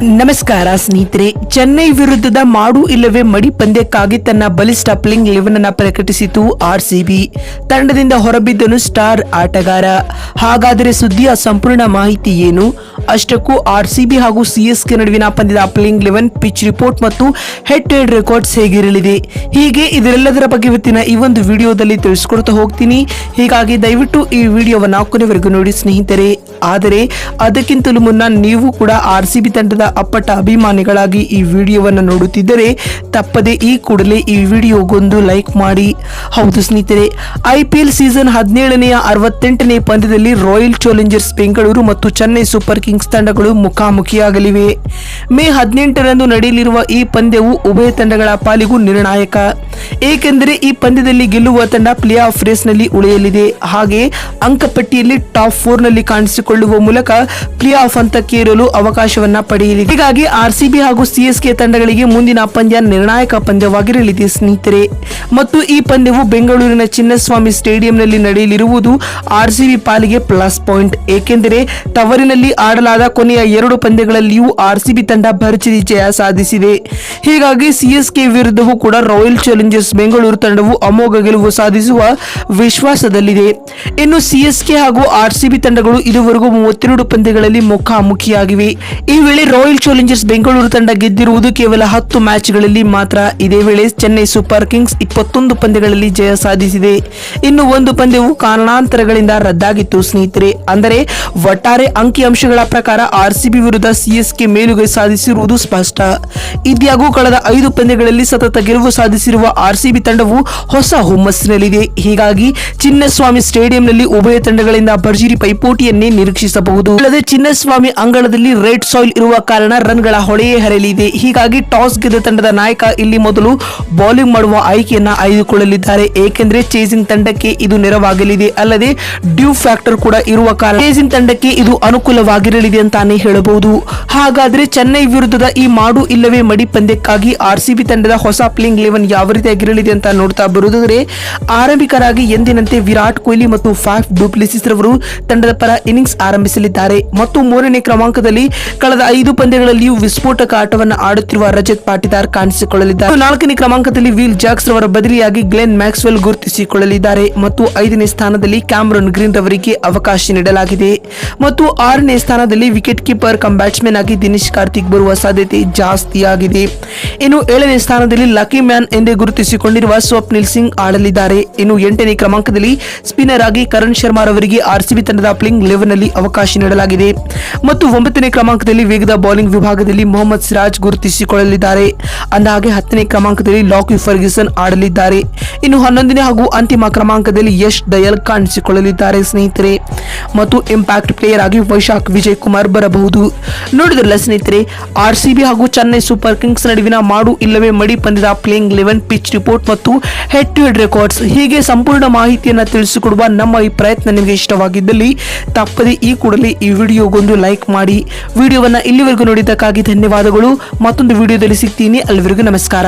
ನಮಸ್ಕಾರ ಸ್ನೇಹಿತರೆ. ಚೆನ್ನೈ ವಿರುದ್ಧದ ಮಾಡು ಇಲ್ಲವೇ ಮಡಿ ಪಂದ್ಯಕ್ಕಾಗಿ ತನ್ನ ಬಲಿಷ್ಠ ಪ್ಲೇಯಿಂಗ್ 11 ಅನ್ನು ಪ್ರಕಟಿಸಿತು ಆರ್ಸಿಬಿ. ತಂಡದಿಂದ ಹೊರಬಿದ್ದನು ಸ್ಟಾರ್ ಆಟಗಾರ. ಹಾಗಾದರೆ ಸುದ್ದಿಯ ಸಂಪೂರ್ಣ ಮಾಹಿತಿ ಏನು? ಅಷ್ಟಕ್ಕೂ ಆರ್ಸಿಬಿ ಹಾಗೂ ಸಿಎಸ್ಕೆ ನಡುವಿನ ಪಂದ್ಯದ ಪ್ಲೇಯಿಂಗ್ 11, ಪಿಚ್ ರಿಪೋರ್ಟ್ ಮತ್ತು ಹೆಡ್ ಟು ಹೆಡ್ ರೆಕಾರ್ಡ್ಸ್ ಹೇಗಿರಲಿದೆ, ಹೀಗೆ ಇದೆಲ್ಲದರ ಬಗ್ಗೆ ಇವತ್ತಿನ ಈ ಒಂದು ವಿಡಿಯೋದಲ್ಲಿ ತಿಳಿಸ್ಕೊಡ್ತಾ ಹೋಗ್ತೀನಿ. ಹೀಗಾಗಿ ದಯವಿಟ್ಟು ಈ ವಿಡಿಯೋವನ್ನು ಕೊನೆವರೆಗೂ ನೋಡಿ ಸ್ನೇಹಿತರೆ. ಆದರೆ ಅದಕ್ಕಿಂತಲೂ ಮುನ್ನ ನೀವು ಕೂಡ ಆರ್ಸಿಬಿ ತಂಡದ ಅಪ್ಪಟ ಅಭಿಮಾನಿಗಳಾಗಿ ಈ ವಿಡಿಯೋವನ್ನು ನೋಡುತ್ತಿದ್ದರೆ ತಪ್ಪದೆ ಈ ಕೂಡಲೇ ಈ ವಿಡಿಯೋಗೊಂದು ಲೈಕ್ ಮಾಡಿ. ಹೌದು ಸ್ನೇಹಿತರೆ, IPL ಸೀಸನ್ 17ನೆಯ 68ನೇ ಪಂದ್ಯದಲ್ಲಿ ರಾಯಲ್ ಚಾಲೆಂಜರ್ಸ್ ಬೆಂಗಳೂರು ಮತ್ತು ಚೆನ್ನೈ ಸೂಪರ್ ಕಿಂಗ್ಸ್ ತಂಡಗಳು ಮುಖಾಮುಖಿಯಾಗಲಿವೆ. ಮೇ 18ರಂದು ನಡೆಯಲಿರುವ ಈ ಪಂದ್ಯವು ಉಭಯ ತಂಡಗಳ ಪಾಲಿಗೂ ನಿರ್ಣಾಯಕ. ಏಕೆಂದರೆ ಈ ಪಂದ್ಯದಲ್ಲಿ ಗೆಲ್ಲುವ ತಂಡ ಪ್ಲೇ ಆಫ್ ರೇಸ್ನಲ್ಲಿ ಉಳಿಯಲಿದೆ. ಹಾಗೆ ಅಂಕಪಟ್ಟಿಯಲ್ಲಿ ಟಾಪ್ 4ನಲ್ಲಿ ಕಾಣಿಸಿಕೊಳ್ಳುವ ಮೂಲಕ ಪ್ಲೇ ಆಫ್ ಹಂತಕ್ಕೇರಲು ಅವಕಾಶವನ್ನ ಪಡೆಯಲಿದೆ. ಹೀಗಾಗಿ ಆರ್ಸಿಬಿ ಹಾಗೂ ಸಿಎಸ್ಕೆ ತಂಡಗಳಿಗೆ ಮುಂದಿನ ಪಂದ್ಯ ನಿರ್ಣಾಯಕ ಪಂದ್ಯವಾಗಿರಲಿದೆ ಸ್ನೇಹಿತರೆ. ಮತ್ತು ಈ ಪಂದ್ಯವು ಬೆಂಗಳೂರಿನ ಚಿನ್ನಸ್ವಾಮಿ ಸ್ಟೇಡಿಯಂನಲ್ಲಿ ನಡೆಯಲಿರುವುದು ಆರ್ಸಿಬಿ ಪಾಲಿಗೆ ಪ್ಲಸ್ ಪಾಯಿಂಟ್. ಏಕೆಂದರೆ ತವರಿನಲ್ಲಿ ಆಡಲಾದ ಕೊನೆಯ 2 ಪಂದ್ಯಗಳಲ್ಲಿಯೂ ಆರ್ಸಿಬಿ ತಂಡ ಭರ್ಜರಿ ಜಯ ಸಾಧಿಸಿದೆ. ಹೀಗಾಗಿ ಸಿಎಸ್ಕೆ ವಿರುದ್ಧವೂ ಕೂಡ ರಾಯಲ್ ಚಾಲೆಂಜರ್ಸ್ ಬೆಂಗಳೂರು ತಂಡವು ಅಮೋಘ ಗೆಲುವು ಸಾಧಿಸುವ ವಿಶ್ವಾಸದಲ್ಲಿದೆ. ಇನ್ನು ಸಿಎಸ್ಕೆ ಹಾಗೂ ಆರ್ಸಿಬಿ ತಂಡಗಳು ಇದುವರೆಗೂ 32 ಪಂದ್ಯಗಳಲ್ಲಿ ಮುಖಾಮುಖಿಯಾಗಿವೆ. ಈ ವೇಳೆ ರಾಯಲ್ ಚಾಲೆಂಜರ್ಸ್ ಬೆಂಗಳೂರು ತಂಡ ಗೆದ್ದಿರುವುದು ಕೇವಲ 10 ಮ್ಯಾಚ್ಗಳಲ್ಲಿ ಮಾತ್ರ. ಇದೇ ವೇಳೆ ಚೆನ್ನೈ ಸೂಪರ್ ಕಿಂಗ್ಸ್ 21 ಪಂದ್ಯಗಳಲ್ಲಿ ಜಯ ಸಾಧಿಸಿದೆ. ಇನ್ನು ಒಂದು ಪಂದ್ಯವು ಕಾರಣಾಂತರಗಳಿಂದ ರದ್ದಾಗಿತ್ತು ಸ್ನೇಹಿತರೆ. ಅಂದರೆ ಒಟ್ಟಾರೆ ಅಂಕಿಅಂಶಗಳ ಪ್ರಕಾರ ಆರ್ಸಿಬಿ ವಿರುದ್ಧ ಸಿಎಸ್ಕೆ ಮೇಲುಗೈ ಸಾಧಿಸಿರುವುದು ಸ್ಪಷ್ಟ. ಇದ್ಯಾಗೂ ಕಳೆದ 5 ಪಂದ್ಯಗಳಲ್ಲಿ ಸತತ ಗೆಲುವು ಸಾಧಿಸಿರುವ ಆರ್ಸಿಬಿ ತಂಡವು ಹೊಸ ಹುಮ್ಮಸ್ಸಿನಲ್ಲಿದೆ. ಹೀಗಾಗಿ ಚಿನ್ನಸ್ವಾಮಿ ಸ್ಟೇಡಿಯಂನಲ್ಲಿ ಉಭಯ ತಂಡಗಳಿಂದ ಭರ್ಜರಿ ಪೈಪೋಟಿಯನ್ನೇ ನಿರೀಕ್ಷಿಸಬಹುದು. ಅಲ್ಲದೆ ಚಿನ್ನಸ್ವಾಮಿ ಅಂಗಳದಲ್ಲಿ ರೆಡ್ ಸಾಯಿಲ್ ಇರುವ ಕಾರಣ ರನ್ಗಳ ಹೊಳೆಯೇ ಹರಿಯಲಿದೆ. ಹೀಗಾಗಿ ಟಾಸ್ ಗೆದ್ದ ತಂಡದ ನಾಯಕ ಇಲ್ಲಿ ಮೊದಲು ಬೌಲಿಂಗ್ ಮಾಡುವ ಆಯ್ಕೆಯನ್ನ ಆಯ್ದುಕೊಳ್ಳಲಿದ್ದಾರೆ. ಏಕೆಂದರೆ ಚೇಸಿಂಗ್ ತಂಡಕ್ಕೆ ಇದು ನೆರವಾಗಲಿದೆ. ಅಲ್ಲದೆ ಡ್ಯೂ ಫ್ಯಾಕ್ಟರ್ ಕೂಡ ಇರುವ ಕಾರಣ ಚೇಸಿಂಗ್ ತಂಡಕ್ಕೆ ಇದು ಅನುಕೂಲವಾಗಿರಲಿದೆ ಅಂತಾನೆ ಹೇಳಬಹುದು. ಹಾಗಾದ್ರೆ ಚೆನ್ನೈ ವಿರುದ್ಧದ ಈ ಮಾಡು ಇಲ್ಲವೇ ಮಡಿ ಪಂದ್ಯಕ್ಕಾಗಿ ಆರ್ಸಿಬಿ ತಂಡದ ಹೊಸ ಪ್ಲೇಯಿಂಗ್ 11 ಯಾವ ರೀತಿಯಾಗಿರಲಿದೆ ಅಂತ ನೋಡ್ತಾ ಬರುವುದಾದರೆ, ಆರಂಭಿಕರಾಗಿ ಎಂದಿನಂತೆ ವಿರಾಟ್ ಕೊಹ್ಲಿ ಮತ್ತು ಫಾಫ್ ಡು ಪ್ಲೆಸಿಸ್ ರವರು ತಂಡದ ಪರ ಇನ್ನಿಂಗ್ಸ್ ಆರಂಭಿಸಲಿದ್ದಾರೆ. ಮತ್ತು 3ನೇ ಕ್ರಮಾಂಕದಲ್ಲಿ ಕಳೆದ 5 ಪಂದ್ಯಗಳಲ್ಲಿಯೂ ವಿಸ್ಫೋಟಕ ಆಟವನ್ನು ಆಡುತ್ತಿರುವ ರಜತ್ ಪಾಟಿದಾರ್ ಕಾಣಿಸಿಕೊಳ್ಳಲಿದ್ದಾರೆ. 4ನೇ ಕ್ರಮಾಂಕದಲ್ಲಿ ವಿಲ್ ಜಾಕ್ಸ್ ರವರ ಬದಲಿಯಾಗಿ ಗ್ಲೆನ್ ಮ್ಯಾಕ್ಸ್ವೆಲ್ ಗುರುತಿಸಿಕೊಳ್ಳಲಿದ್ದಾರೆ. ಮತ್ತು 5ನೇ ಸ್ಥಾನದಲ್ಲಿ ಕ್ಯಾಮರನ್ ಗ್ರೀನ್ ರವರಿಗೆ ಅವಕಾಶ ನೀಡಲಾಗಿದೆ. ಮತ್ತು 6ನೇ ಸ್ಥಾನದಲ್ಲಿ ವಿಕೆಟ್ ಕೀಪರ್ ಕಮ್ ಬ್ಯಾಟ್ಸ್ಮನ್ ಆಗಿ ದಿನೇಶ್ ಕಾರ್ತಿಕ್ ಬರುವ ಸಾಧ್ಯತೆ ಜಾಸ್ತಿಯಾಗಿದೆ. ಇನ್ನು 7ನೇ ಸ್ಥಾನದಲ್ಲಿ ಲಕ್ಕಿ ಮ್ಯಾನ್ ಎಂದೇ ಗುರುತಿಸಿಕೊಂಡಿರುವ ಸ್ವಪ್ನಿಲ್ ಸಿಂಗ್ ಆಡಲಿದ್ದಾರೆ. ಇನ್ನು 8ನೇ ಕ್ರಮಾಂಕದಲ್ಲಿ ಸ್ಪಿನ್ನರ್ ಆಗಿ ಕರಣ್ ಶರ್ಮಾ ರವರಿಗೆ ಆರ್ಸಿಬಿ ತಂಡದ ಪ್ಲೇಯಿಂಗ್ 11 ನಲ್ಲಿ ಅವಕಾಶ ನೀಡಲಾಗಿದೆ. ಮತ್ತು 9ನೇ ಕ್ರಮಾಂಕದಲ್ಲಿ ವೇಗದ ಬೌಲಿಂಗ್ ವಿಭಾಗದಲ್ಲಿ ಮೊಹಮ್ಮದ್ ಸಿರಾಜ್ ಗುರುತಿಸಿಕೊಳ್ಳಲಿದ್ದಾರೆ. ಅಂದಹಾಗೆ 10ನೇ ಕ್ರಮಾಂಕದಲ್ಲಿ ಲಾಕಿ ಫರ್ಗ್ಯೂಸನ್ ಆಡಲಿದ್ದಾರೆ. ಇನ್ನು 11ನೇ ಹಾಗೂ ಅಂತಿಮ ಕ್ರಮಾಂಕದಲ್ಲಿ ಯಶ್ ದಯಾಲ್ ಕಾಣಿಸಿಕೊಳ್ಳಲಿದ್ದಾರೆ ಸ್ನೇಹಿತರೆ. ಮತ್ತು ಇಂಪ್ಯಾಕ್ಟ್ ಪ್ಲೇಯರ್ ಆಗಿ ವೈಶಾಖ್ ವಿಜಯ್ ಕುಮಾರ್ ಬರಬಹುದು. ನೋಡಿದ್ರಲ್ಲ ಸ್ನೇಹಿತರೆ, ಆರ್ಸಿಬಿ ಹಾಗೂ ಚೆನ್ನೈ ಸೂಪರ್ ಕಿಂಗ್ಸ್ ನಡುವಿನ ಮಾಡು ಇಲ್ಲವೇ ಮಡಿ ಪಂದ್ಯದ ಪ್ಲೇಯಿಂಗ್ 11, ಪಿಚ್ ರಿಪೋರ್ಟ್ ಮತ್ತು ಹೆಡ್ ಟು ಹೆಡ್ ರೆಕಾರ್ಡ್ಸ್, ಹೀಗೆ ಸಂಪೂರ್ಣ ಮಾಹಿತಿಯನ್ನು ತಿಳಿಸಿಕೊಡುವ ನಮ್ಮ ಈ ಪ್ರಯತ್ನ ನಿಮಗೆ ಇಷ್ಟವಾಗಿದ್ದಲ್ಲಿ ತಪ್ಪದೆ ಈ ಕೂಡಲೇ ಈ ವಿಡಿಯೋಗೊಂದು ಲೈಕ್ ಮಾಡಿ. ವಿಡಿಯೋವನ್ನು ಇಲ್ಲಿವರೆಗೂ ನೋಡಿದ್ದಕ್ಕಾಗಿ ಧನ್ಯವಾದಗಳು. ಮತ್ತೊಂದು ವಿಡಿಯೋದಲ್ಲಿ ಸಿಗ್ತೀನಿ. ಅಲ್ಲಿವರೆಗೂ ನಮಸ್ಕಾರ.